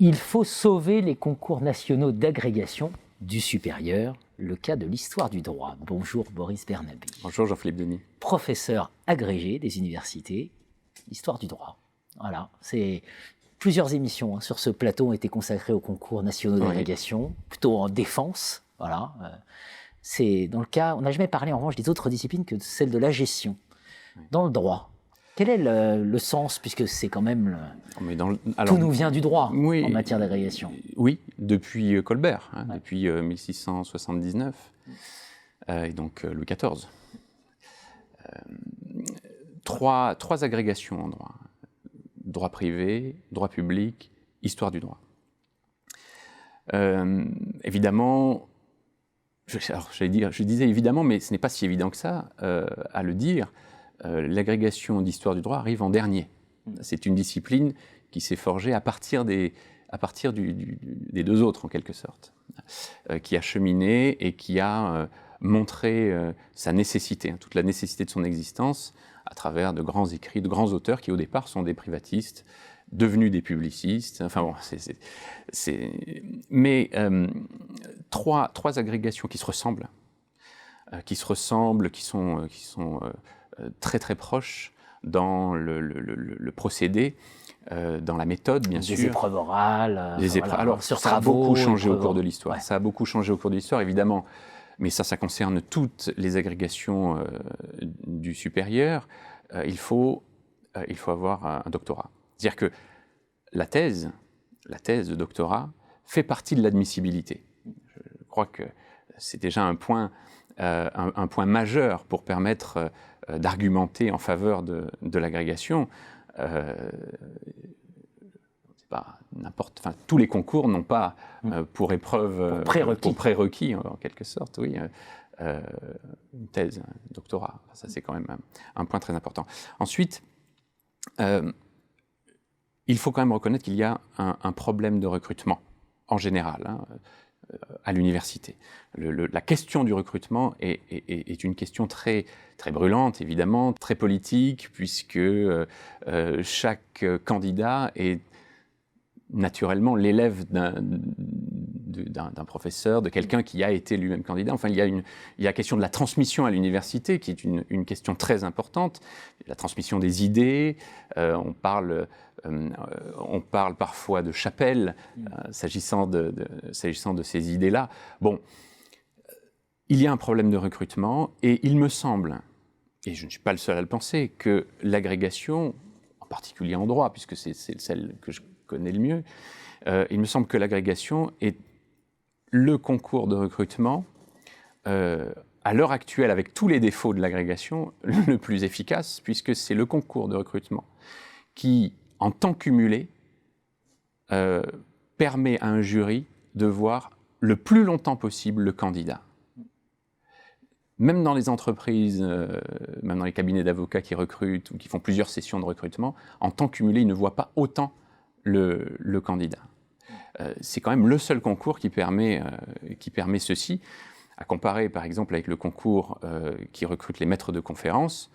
Il faut sauver les concours nationaux d'agrégation du supérieur, le cas de l'histoire du droit. Bonjour Boris Bernabé. Bonjour Jean-Philippe Denis. Professeur agrégé des universités, histoire du droit. Voilà, c'est plusieurs émissions sur ce plateau ont été consacrées aux concours nationaux d'agrégation, plutôt en défense. Voilà, c'est dans le cas, on n'a jamais parlé en revanche des autres disciplines que celle de la gestion. Dans le droit, quel est le sens, puisque c'est quand même tout nous vient du droit en matière d'agrégation. Oui, depuis Colbert, depuis 1679, et donc Louis XIV. Trois agrégations en droit. Droit privé, droit public, histoire du droit. Évidemment, je disais évidemment, mais ce n'est pas si évident que ça à le dire, l'agrégation d'histoire du droit arrive en dernier. C'est une discipline qui s'est forgée à partir des deux autres, en quelque sorte, qui a cheminé et qui a montré sa nécessité, toute la nécessité de son existence, à travers de grands écrits, de grands auteurs qui, au départ, sont des privatistes, devenus des publicistes. Enfin bon, mais trois agrégations qui se ressemblent, qui sont très très proches dans le procédé, dans la méthode, bien sûr. Des épreuves orales. Alors, ça a beaucoup changé au cours de l'histoire. Ouais. Ça a beaucoup changé au cours de l'histoire, évidemment. Mais ça concerne toutes les agrégations du supérieur. Il faut avoir un doctorat. C'est-à-dire que la thèse de doctorat fait partie de l'admissibilité. Je crois que c'est déjà un point majeur pour permettre d'argumenter en faveur de l'agrégation. Tous les concours n'ont pas pour épreuve, pour prérequis en quelque sorte, une thèse, un doctorat. Ça, c'est quand même un point très important. Ensuite, il faut quand même reconnaître qu'il y a un problème de recrutement, en général, à l'université. La question du recrutement est une question très, très brûlante, évidemment, très politique, puisque chaque candidat est naturellement l'élève d'un professeur, de quelqu'un qui a été lui-même candidat. Enfin, il y a la question de la transmission à l'université, qui est une question très importante. La transmission des idées, on parle parfois de chapelle, s'agissant de ces idées-là. Bon, il y a un problème de recrutement, et il me semble, et je ne suis pas le seul à le penser, que l'agrégation, en particulier en droit, puisque c'est celle que je connais le mieux, il me semble que l'agrégation est le concours de recrutement, à l'heure actuelle, avec tous les défauts de l'agrégation, le plus efficace, puisque c'est le concours de recrutement qui, en temps cumulé, permet à un jury de voir le plus longtemps possible le candidat. Même dans les entreprises, même dans les cabinets d'avocats qui recrutent ou qui font plusieurs sessions de recrutement, en temps cumulé, ils ne voient pas autant le candidat. C'est quand même le seul concours qui permet ceci, à comparer par exemple avec le concours qui recrute les maîtres de conférences.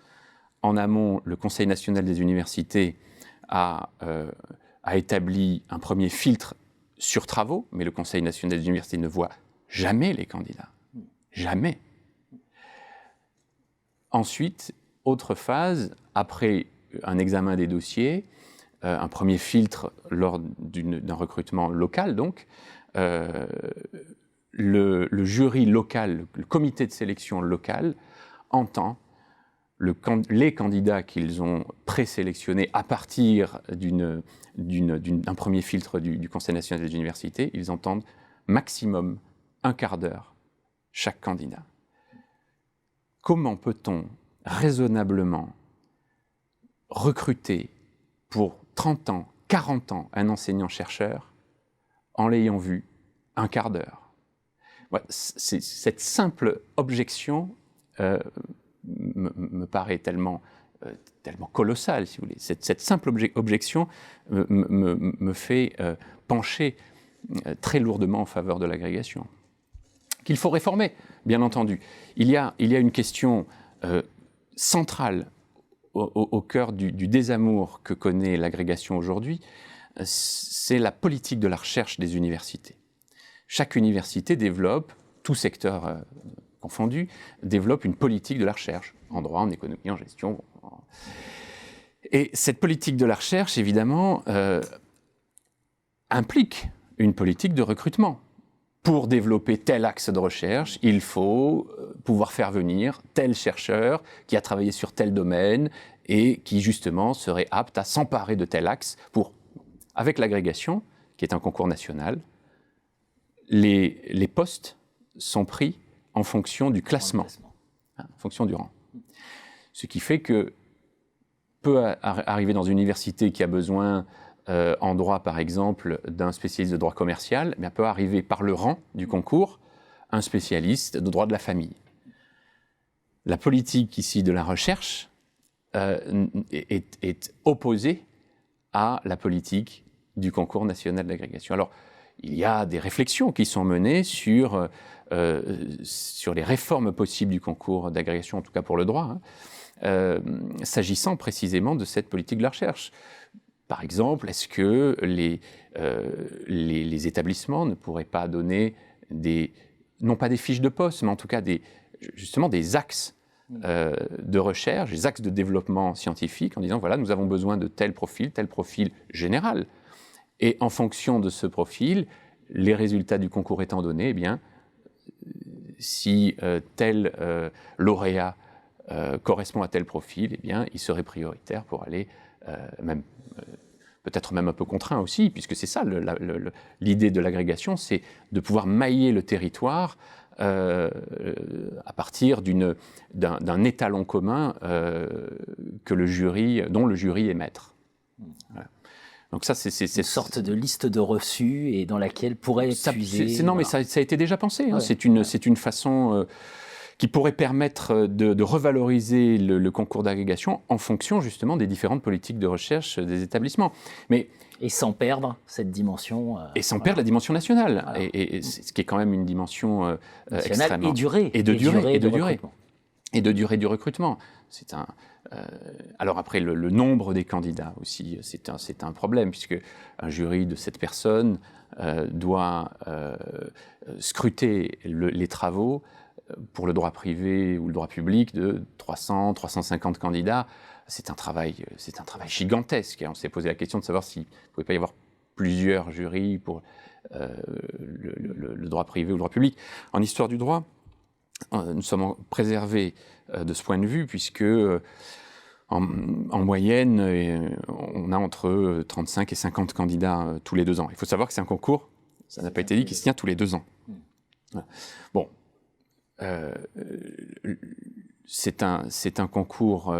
En amont, le Conseil national des universités a établi un premier filtre sur travaux, mais le Conseil national des universités ne voit jamais les candidats. Jamais. Ensuite, autre phase, après un examen des dossiers, un premier filtre lors d'un recrutement local, donc, le jury local, le comité de sélection local, entend les candidats qu'ils ont présélectionnés à partir d'un premier filtre du Conseil national des universités. Ils entendent maximum un quart d'heure chaque candidat. Comment peut-on raisonnablement recruter pour 30 ans, 40 ans un enseignant-chercheur en l'ayant vu un quart d'heure? Cette simple objection me paraît tellement colossale, si vous voulez. Cette simple objection me fait pencher très lourdement en faveur de l'agrégation. Qu'il faut réformer, bien entendu. Il y a une question centrale au cœur du désamour que connaît l'agrégation aujourd'hui, c'est la politique de la recherche des universités. Chaque université développe, tout secteur confondu, développe une politique de la recherche, en droit, en économie, en gestion. Et cette politique de la recherche, évidemment, implique une politique de recrutement. Pour développer tel axe de recherche, il faut pouvoir faire venir tel chercheur qui a travaillé sur tel domaine et qui, justement, serait apte à s'emparer de tel axe pour, avec l'agrégation, qui est un concours national, les postes sont pris en fonction du classement, en fonction du rang. Ce qui fait que peut arriver dans une université qui a besoin, en droit par exemple, d'un spécialiste de droit commercial, mais peut arriver par le rang du concours un spécialiste de droit de la famille. La politique ici de la recherche est opposée à la politique du concours national d'agrégation. Alors, il y a des réflexions qui sont menées sur les réformes possibles du concours d'agrégation, en tout cas pour le droit, s'agissant précisément de cette politique de la recherche. Par exemple, est-ce que les établissements ne pourraient pas donner non pas des fiches de poste, mais en tout cas justement des axes de recherche, des axes de développement scientifique, en disant, voilà, nous avons besoin de tel profil général. Et en fonction de ce profil, les résultats du concours étant donnés, eh bien, si tel lauréat correspond à tel profil, eh bien, il serait prioritaire pour aller, peut-être même un peu contraint aussi, puisque c'est ça l'idée de l'agrégation, c'est de pouvoir mailler le territoire à partir d'un étalon commun dont le jury est maître. Voilà. Donc ça, c'est une sorte de liste de reçus et dans laquelle pourrait être puisé. Non, voilà. Mais ça a été déjà pensé. Hein. Ouais. C'est une façon qui pourrait permettre de revaloriser le concours d'agrégation en fonction justement des différentes politiques de recherche des établissements. Et sans perdre cette dimension. Et sans perdre la dimension nationale. Voilà. Et ce qui est quand même une dimension extrêmement. Et durée. Et de durée du recrutement. C'est un. Alors après, le nombre des candidats aussi, c'est un problème, puisque un jury de 7 personnes doit scruter les travaux pour le droit privé ou le droit public de 300, 350 candidats. C'est un travail gigantesque. On s'est posé la question de savoir s'il ne pouvait pas y avoir plusieurs jurys pour le droit privé ou le droit public. En histoire du droit, nous sommes préservés de ce point de vue, puisque en moyenne, on a entre 35 et 50 candidats tous les 2 ans. Il faut savoir que c'est un concours, ça n'a pas été dit, qui se tient tous les 2 ans. Bon, c'est un concours,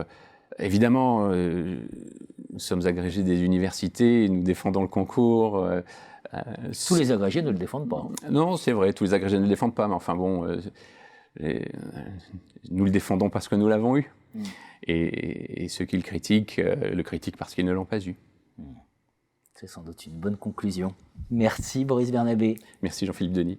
évidemment, nous sommes agrégés des universités, nous défendons le concours. Tous les agrégés ne le défendent pas. Non, c'est vrai, tous les agrégés ne le défendent pas, mais enfin bon, nous le défendons parce que nous l'avons eu. Et ceux qui le critiquent parce qu'ils ne l'ont pas eu. C'est sans doute une bonne conclusion. Merci Boris Bernabé. Merci Jean-Philippe Denis.